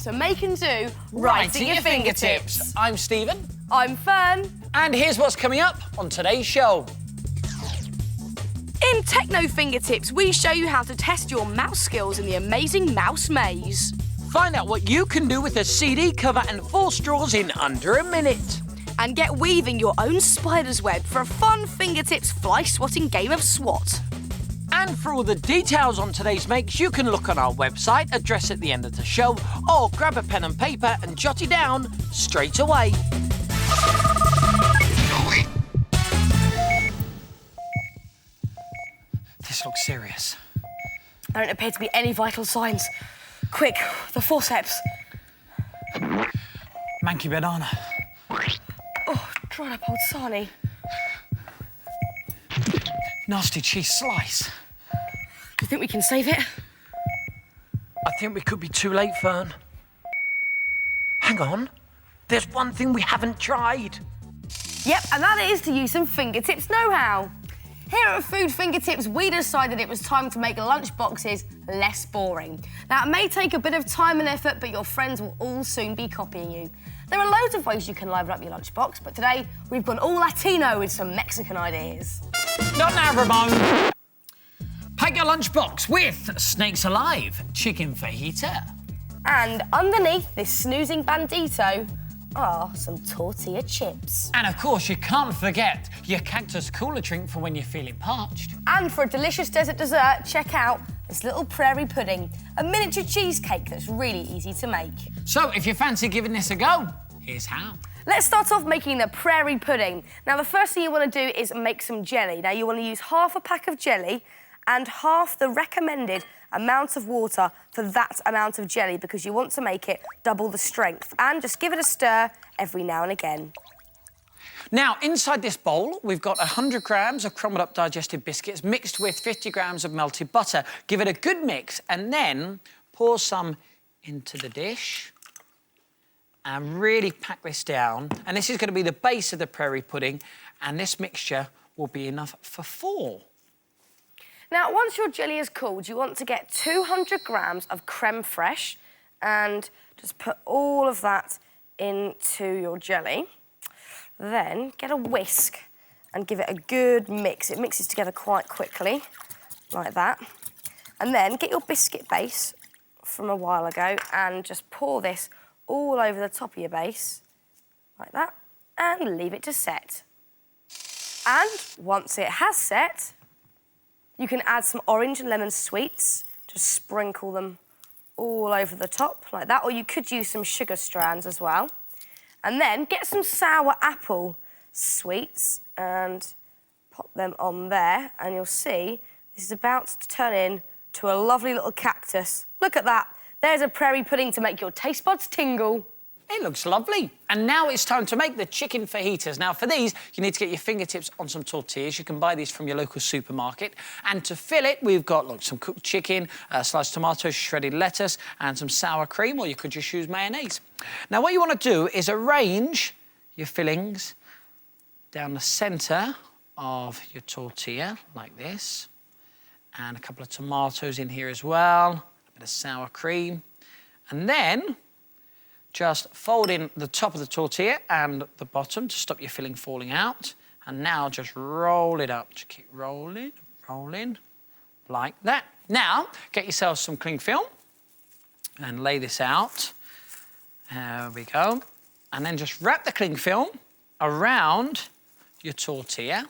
to make and do right at your fingertips. I'm Stephen. I'm Fern. And here's what's coming up on today's show. In Technofingertips, we show you how to test your mouse skills in the amazing mouse maze. Find out what you can do with a CD cover and 4 straws in under a minute. And get weaving your own spider's web for a fun fingertips fly-swatting game of Swat. And for all the details on today's makes, you can look on our website, address at the end of the show, or grab a pen and paper and jot it down straight away. This looks serious. There don't appear to be any vital signs. Quick, the forceps. Manky banana. Oh, dried up old sarnie. Nasty cheese slice. Do you think we can save it? I think we could be too late, Fern. Hang on. There's one thing we haven't tried. Yep, and that is to use some fingertips know-how. Here at Food Fingertips, we decided it was time to make lunch boxes less boring. Now, it may take a bit of time and effort, but your friends will all soon be copying you. There are loads of ways you can liven up your lunchbox, but today we've gone all Latino with some Mexican ideas. Not now, Ramon. Pack your lunchbox with Snakes Alive, chicken fajita. And underneath this snoozing bandito are some tortilla chips. And of course, you can't forget your Cactus cooler drink for when you're feeling parched. And for a delicious desert dessert, check out this little Prairie pudding, a miniature cheesecake that's really easy to make. So if you fancy giving this a go, here's how. Let's start off making the Prairie pudding. Now, the first thing you want to do is make some jelly. Now, you want to use half a pack of jelly and half the recommended amount of water for that amount of jelly because you want to make it double the strength. And just give it a stir every now and again. Now, inside this bowl, we've got 100 grams of crumbled up digestive biscuits mixed with 50 grams of melted butter. Give it a good mix and then pour some into the dish and really pack this down. And this is going to be the base of the Prairie pudding, and this mixture will be enough for 4. Now, once your jelly is cooled, you want to get 200 grams of creme fraiche and just put all of that into your jelly. Then get a whisk and give it a good mix. It mixes together quite quickly, like that. And then get your biscuit base from a while ago and just pour this all over the top of your base, like that, and leave it to set. And once it has set, you can add some orange and lemon sweets, just sprinkle them all over the top, like that, or you could use some sugar strands as well. And then get some sour apple sweets and pop them on there, and you'll see this is about to turn into a lovely little cactus. Look at that. There's a Prairie pudding to make your taste buds tingle. It looks lovely. And now it's time to make the chicken fajitas. Now, for these, you need to get your fingertips on some tortillas. You can buy these from your local supermarket. And to fill it, we've got, look, some cooked chicken, sliced tomatoes, shredded lettuce, and some sour cream, or you could just use mayonnaise. Now, what you want to do is arrange your fillings down the centre of your tortilla, like this. And a couple of tomatoes in here as well. The sour cream, and then just fold in the top of the tortilla and the bottom to stop your filling falling out, and now just roll it up. Just keep rolling, like that. Now, get yourself some cling film and lay this out. There we go. And then just wrap the cling film around your tortilla.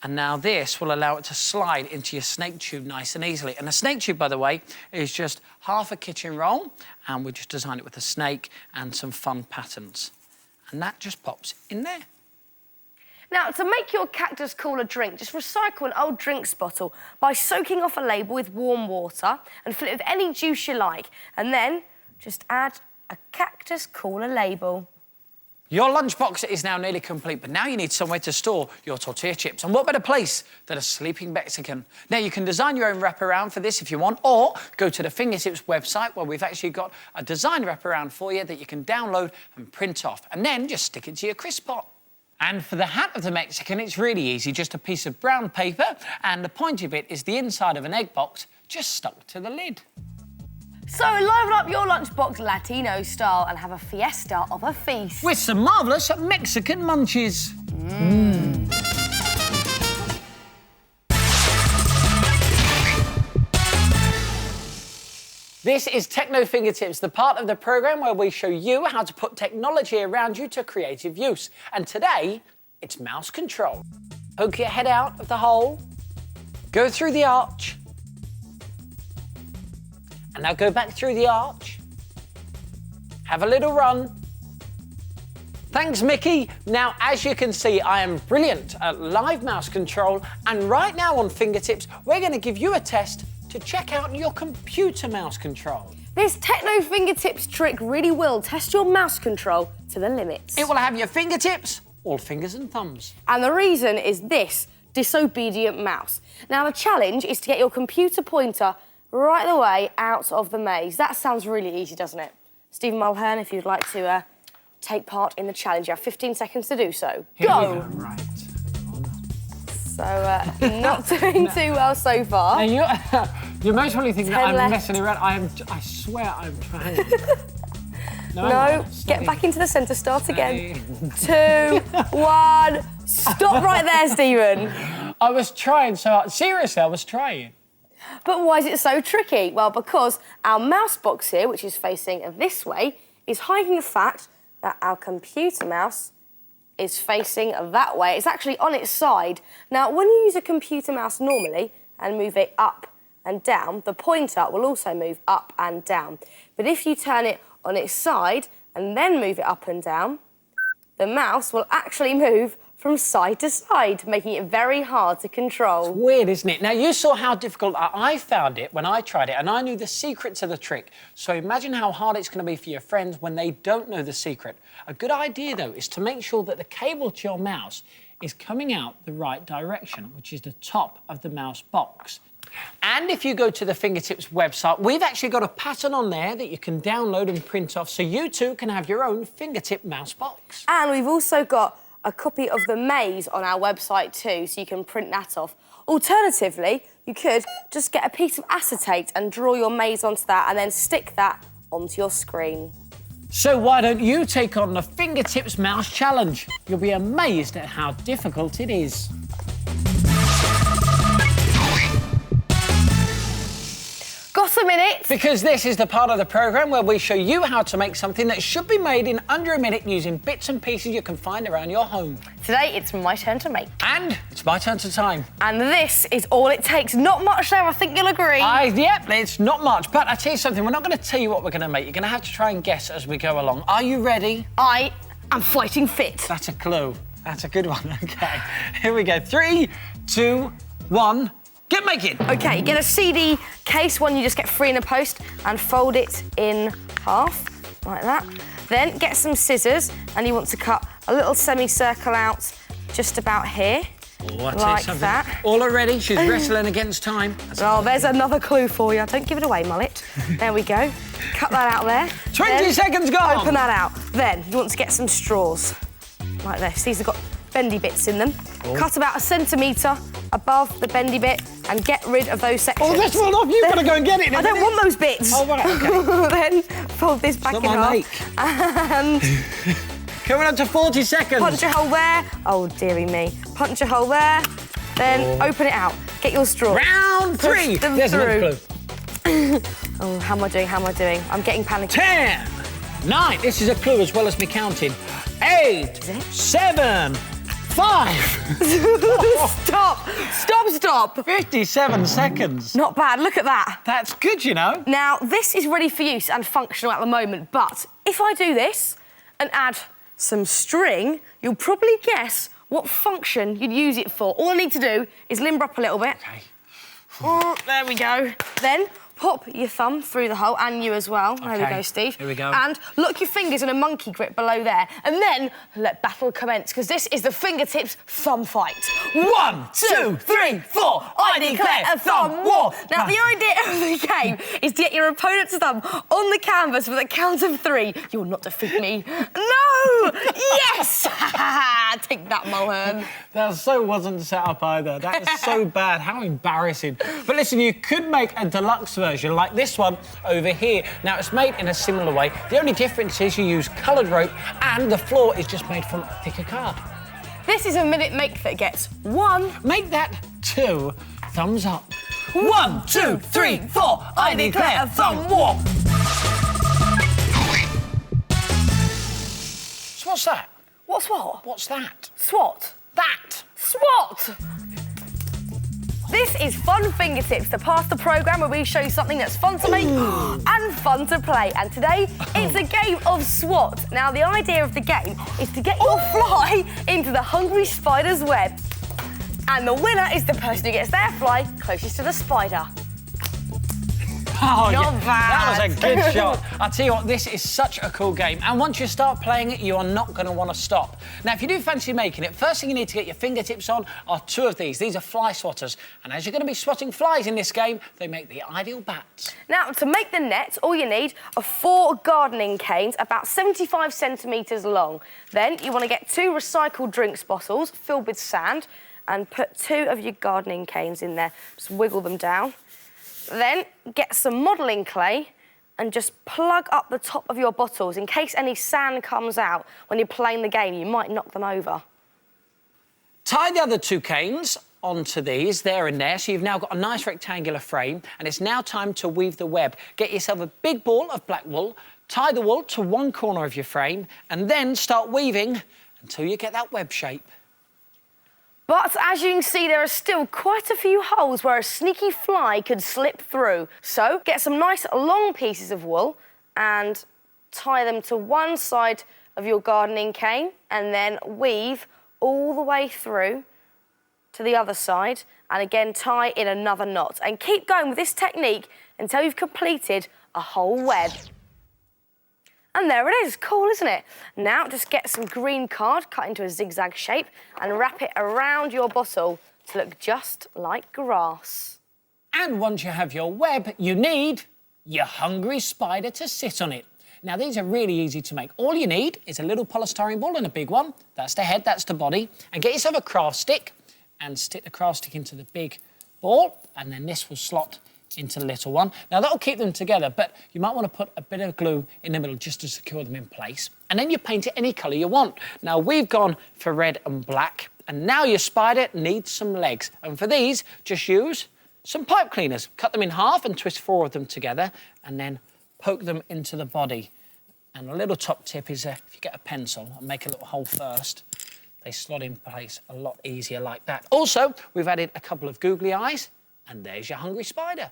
And now this will allow it to slide into your snake tube nice and easily. And a snake tube, by the way, is just half a kitchen roll, and we just designed it with a snake and some fun patterns. And that just pops in there. Now, to make your Cactus cooler drink, just recycle an old drinks bottle by soaking off a label with warm water and fill it with any juice you like. And then just add a Cactus cooler label. Your lunchbox is now nearly complete, but now you need somewhere to store your tortilla chips. And what better place than a sleeping Mexican? Now, you can design your own wraparound for this if you want, or go to the Fingertips website where we've actually got a design wraparound for you that you can download and print off, and then just stick it to your crisp pot. And for the hat of the Mexican, it's really easy, just a piece of brown paper, and the pointy bit is the inside of an egg box just stuck to the lid. So liven up your lunchbox Latino style and have a fiesta of a feast. With some marvellous Mexican munchies. This is Technofingertips, the part of the programme where we show you how to put technology around you to creative use. And today, it's mouse control. Poke your head out of the hole, go through the arch, and now go back through the arch. Have a little run. Thanks, Mickey. Now, as you can see, I am brilliant at live mouse control, and right now on Fingertips, we're going to give you a test to check out your computer mouse control. This Technofingertips trick really will test your mouse control to the limits. It will have your fingertips, all fingers and thumbs. And the reason is this disobedient mouse. Now, the challenge is to get your computer pointer right the way out of the maze. That sounds really easy, doesn't it? Stephen Mulhern, if you'd like to take part in the challenge, you have 15 seconds to do so. Go! Right. So, not doing too well so far. Now you most probably think that I'm left. messing around. I swear I'm trying. No, get back into the centre, start again. 2, 1, stop right there, Stephen. I was trying so hard. Seriously, I was trying. But why is it so tricky? Well, because our mouse box here, which is facing this way, is hiding the fact that our computer mouse is facing that way. It's actually on its side. Now, when you use a computer mouse normally and move it up and down, the pointer will also move up and down. But if you turn it on its side and then move it up and down, the mouse will actually move from side to side, making it very hard to control. Weird, isn't it? Now, you saw how difficult I found it when I tried it, and I knew the secret to the trick. So imagine how hard it's going to be for your friends when they don't know the secret. A good idea, though, is to make sure that the cable to your mouse is coming out the right direction, which is the top of the mouse box. And if you go to the Fingertips website, we've actually got a pattern on there that you can download and print off so you too can have your own fingertip mouse box. And we've also got a copy of the maze on our website too, so you can print that off. Alternatively, you could just get a piece of acetate and draw your maze onto that and then stick that onto your screen. So why don't you take on the Fingertips Mouse Challenge? You'll be amazed at how difficult it is. Got a minute? Because this is the part of the programme where we show you how to make something that should be made in under a minute using bits and pieces you can find around your home. Today, it's my turn to make. And it's my turn to time. And this is all it takes. Not much there, I think you'll agree. Yep, it's not much. But I tell you something, we're not going to tell you what we're going to make. You're going to have to try and guess as we go along. Are you ready? I am fighting fit. That's a clue. That's a good one. OK, here we go. 3, 2, 1... Get making! OK, get a CD case, one you just get free in the post, and fold it in half, like that. Then get some scissors, and you want to cut a little semicircle out just about here, like that. All already, she's wrestling against time. Oh, there's another clue for you. Don't give it away, Mullet. There we go. Cut that out there. 20 seconds gone! Open that out. Then you want to get some straws, like this. These have got bendy bits in them. Cut about 1 centimetre above the bendy bit and get rid of those sections. Oh, that's one off. You've got to go and get it. I don't want those bits. Oh, right, OK. Then fold this back in half. And coming up to 40 seconds. Punch a hole there. Oh, dearie me. Punch a hole there. Then open it out. Get your straws. Round 3. There's another clue. Oh, how am I doing? How am I doing? I'm getting panicky. 10, 9. This is a clue as well as me counting. 8, 7, 5. Stop! Stop, stop! 57 seconds. Not bad, look at that. That's good, you know. Now, this is ready for use and functional at the moment, but if I do this and add some string, you'll probably guess what function you'd use it for. All I need to do is limber up a little bit. OK. There we go. Then pop your thumb through the hole, and you as well. There we go, Steve. Here we go. And lock your fingers in a monkey grip below there. And then let battle commence, because this is the Fingertips thumb fight. 1, 2, 3, 4. I declare a thumb war. Now, the idea of the game is to get your opponent's thumb on the canvas with a count of 3. You will not defeat me. No! Yes! Take that, Mohan. That so wasn't set up either. That is so bad. How embarrassing. But listen, you could make a deluxe version like this one over here. Now, it's made in a similar way. The only difference is you use coloured rope and the floor is just made from thicker card. This is a minute make that gets 1. Make that 2 thumbs up. 1, 2, 3, 4. I declare a thumb war. So what's that? What's what? What's that? Swat. That. SWAT! This is Fun Fingertips, the part of the programme where we show you something that's fun to make and fun to play. And today, it's a game of SWAT. Now, the idea of the game is to get your fly into the hungry spider's web. And the winner is the person who gets their fly closest to the spider. Oh, Not yeah. bad. That was a good shot. I'll tell you what, this is such a cool game. And once you start playing it, you are not going to want to stop. Now, if you do fancy making it, first thing you need to get your fingertips on are 2 of these. These are fly swatters. And as you're going to be swatting flies in this game, they make the ideal bats. Now, to make the net, all you need are 4 gardening canes, about 75 centimetres long. Then you want to get 2 recycled drinks bottles filled with sand and put 2 of your gardening canes in there. Just wiggle them down. Then get some modelling clay and just plug up the top of your bottles in case any sand comes out when you're playing the game. You might knock them over. Tie the other 2 canes onto these, there and there, so you've now got a nice rectangular frame, and it's now time to weave the web. Get yourself a big ball of black wool, tie the wool to one corner of your frame, and then start weaving until you get that web shape. But as you can see, there are still quite a few holes where a sneaky fly could slip through. So get some nice long pieces of wool and tie them to one side of your gardening cane and then weave all the way through to the other side and again tie in another knot. And keep going with this technique until you've completed a whole web. And there it is, cool, isn't it? Now just get some green card, cut into a zigzag shape, and wrap it around your bottle to look just like grass. And once you have your web, you need your hungry spider to sit on it. Now, these are really easy to make. All you need is a little polystyrene ball and a big one. That's the head, that's the body. And get yourself a craft stick and stick the craft stick into the big ball, and then this will slot into the little one. Now, that'll keep them together, but you might want to put a bit of glue in the middle just to secure them in place. And then you paint it any colour you want. Now, we've gone for red and black, and now your spider needs some legs. And for these, just use some pipe cleaners. Cut them in half and twist 4 of them together, and then poke them into the body. And a little top tip is if you get a pencil and make a little hole first, they slot in place a lot easier like that. Also, we've added a couple of googly eyes, and there's your hungry spider.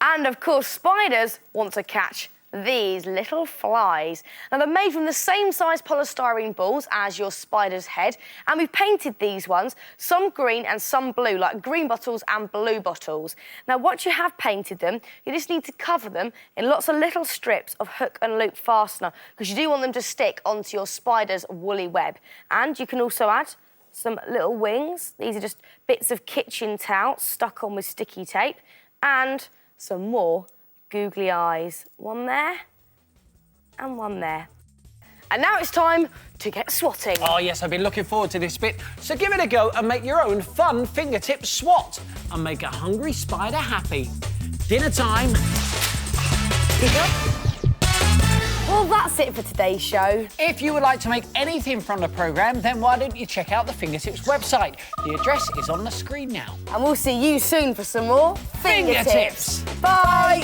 And of course, spiders want to catch these little flies. Now, they're made from the same size polystyrene balls as your spider's head, and we've painted these ones, some green and some blue, like green bottles and blue bottles. Now, once you have painted them, you just need to cover them in lots of little strips of hook and loop fastener, because you do want them to stick onto your spider's woolly web. And you can also add some little wings. These are just bits of kitchen towel stuck on with sticky tape, and some more googly eyes. One there and one there. And now it's time to get swatting. Oh, yes, I've been looking forward to this bit. So give it a go and make your own fun fingertip swat and make a hungry spider happy. Dinner time. Well, that's it for today's show. If you would like to make anything from the programme, then why don't you check out the Fingertips website? The address is on the screen now. And we'll see you soon for some more Fingertips. Bye.